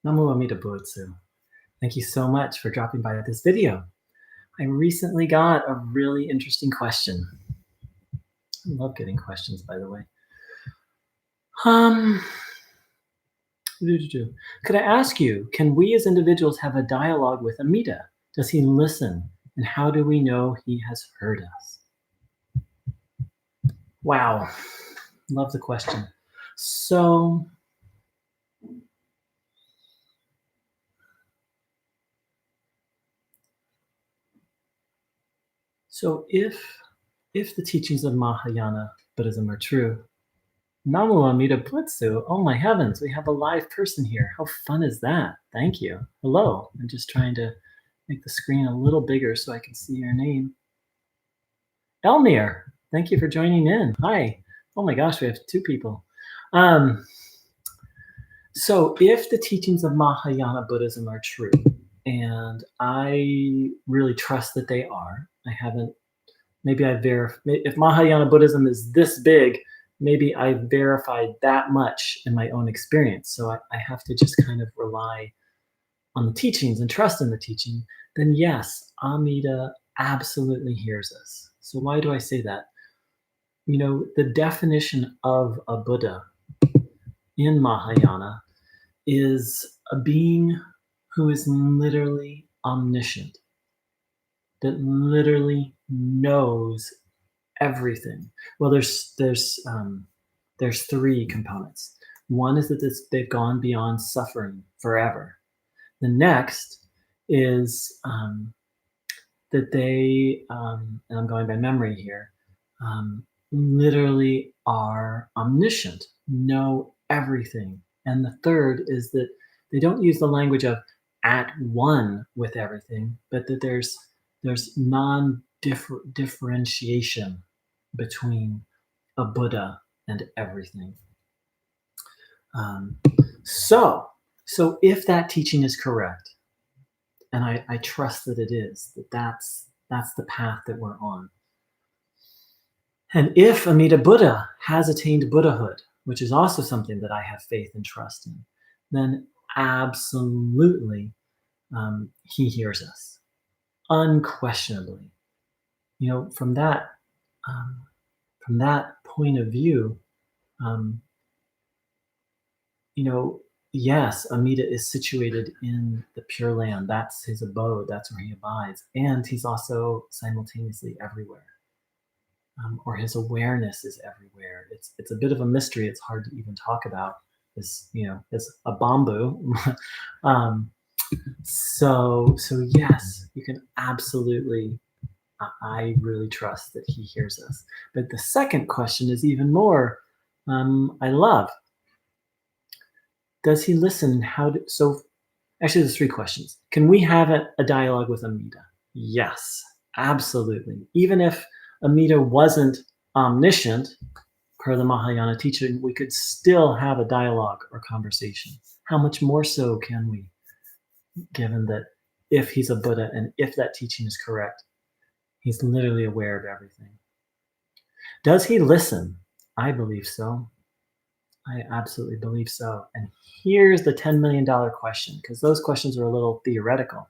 Namo Amida Butsu. Thank you so much for dropping by this video. I recently got a really interesting question. I love getting questions, by the way. Um, could I ask you, can we as individuals have a dialogue with Amida? Does he listen? And how do we know he has heard us? Wow, love the question. So if the teachings of Mahayana Buddhism are true, Namu Amida Butsu. Oh my heavens, we have a live person here. How fun is that? Thank you. Hello. I'm just trying to make the screen a little bigger so I can see your name. Elmir, thank you for joining in. Hi. Oh my gosh, we have two people. So if the teachings of Mahayana Buddhism are true, and I really trust that they are, I haven't, maybe I verify, if Mahayana Buddhism is this big, maybe I verified that much in my own experience. So I have to just kind of rely on the teachings and trust in the teaching. Then yes, Amida absolutely hears us. So why do I say that? You know, the definition of a Buddha in Mahayana is a being who is literally omniscient, that literally knows everything. Well, there's three components. One is that they've gone beyond suffering forever. The next is that they, and I'm going by memory here, literally are omniscient, know everything. And the third is that they don't use the language of at one with everything, but that there's non-differentiation between a Buddha and everything. So if that teaching is correct, and I trust that it is, that's the path that we're on. And if Amida Buddha has attained Buddhahood, which is also something that I have faith and trust in, then absolutely he hears us, unquestionably. You know, from that point of view, you know, yes, Amida is situated in the Pure Land. That's his abode. That's where he abides. And he's also simultaneously everywhere. Or his awareness is everywhere. It's a bit of a mystery. It's hard to even talk about. As you know, as a bamboo. So yes, you can absolutely. I really trust that he hears us. But the second question is even more. I love. Does he listen? So actually, there's three questions. Can we have a dialogue with Amida? Yes, absolutely. Even if Amida wasn't omniscient, per the Mahayana teaching, we could still have a dialogue or conversation. How much more so can we, given that if he's a Buddha and if that teaching is correct, he's literally aware of everything. Does he listen? I believe so. I absolutely believe so. And here's the $10 million question, because those questions are a little theoretical.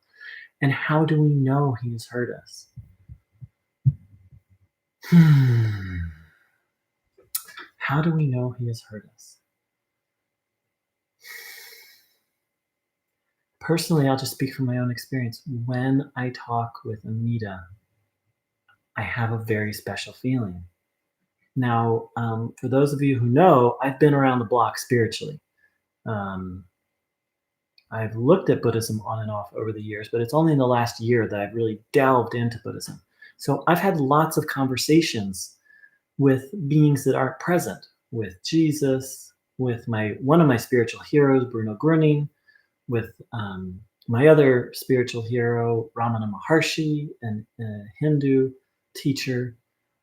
And how do we know he has heard us? How do we know he has heard us? Personally, I'll just speak from my own experience. When I talk with Amida, I have a very special feeling. Now, for those of you who know, I've been around the block spiritually. I've looked at Buddhism on and off over the years, but it's only in the last year that I've really delved into Buddhism. So I've had lots of conversations with beings that aren't present, with Jesus, with one of my spiritual heroes, Bruno Gruning, with my other spiritual hero, Ramana Maharshi, and a Hindu teacher.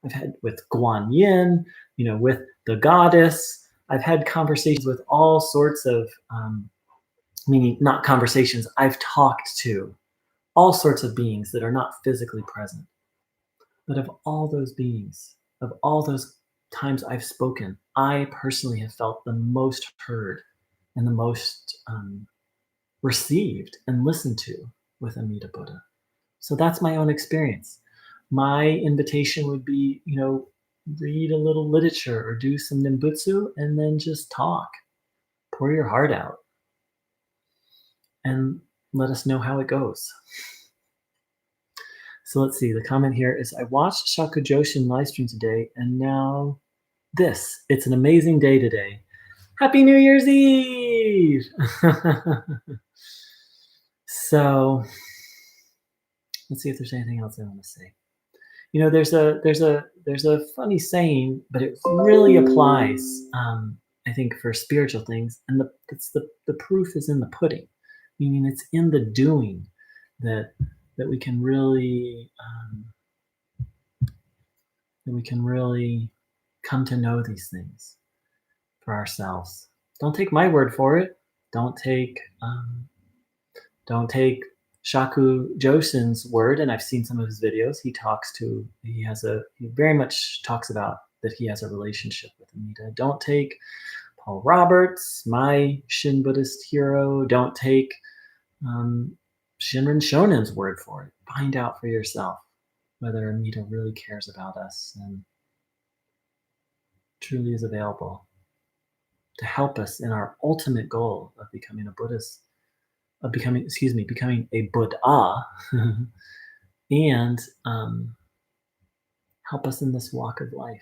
I've had with Guan Yin, you know, with the goddess. I've had conversations with all sorts of, meaning not conversations, I've talked to all sorts of beings that are not physically present. But of all those beings, of all those times I've spoken, I personally have felt the most heard and the most received and listened to with Amida Buddha. So that's my own experience. My invitation would be, read a little literature or do some nimbutsu and then just talk. Pour your heart out and let us know how it goes. So let's see. The comment here is I watched Shakujoshin live stream today and now this. It's an amazing day today. Happy New Year's Eve! So let's see if there's anything else I want to say. There's a funny saying, but it really applies, I think, for spiritual things, and the proof is in the pudding, meaning it's in the doing that we can really come to know these things for ourselves. Don't take my word for it. Don't take Shaku Josen's word, and I've seen some of his videos. He very much talks about that he has a relationship with Amida. Don't take Paul Roberts, my Shin Buddhist hero. Don't take Shinrin Shonen's word for it. Find out for yourself whether Amida really cares about us and truly is available to help us in our ultimate goal of becoming a Buddhist. Becoming a Buddha, and help us in this walk of life,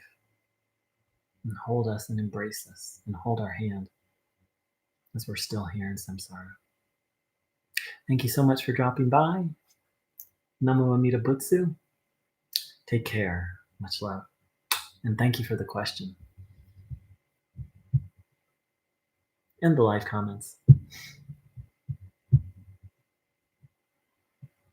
and hold us and embrace us, and hold our hand as we're still here in samsara. Thank you so much for dropping by. Namo Amida Butsu. Take care. Much love. And thank you for the question. And the live comments.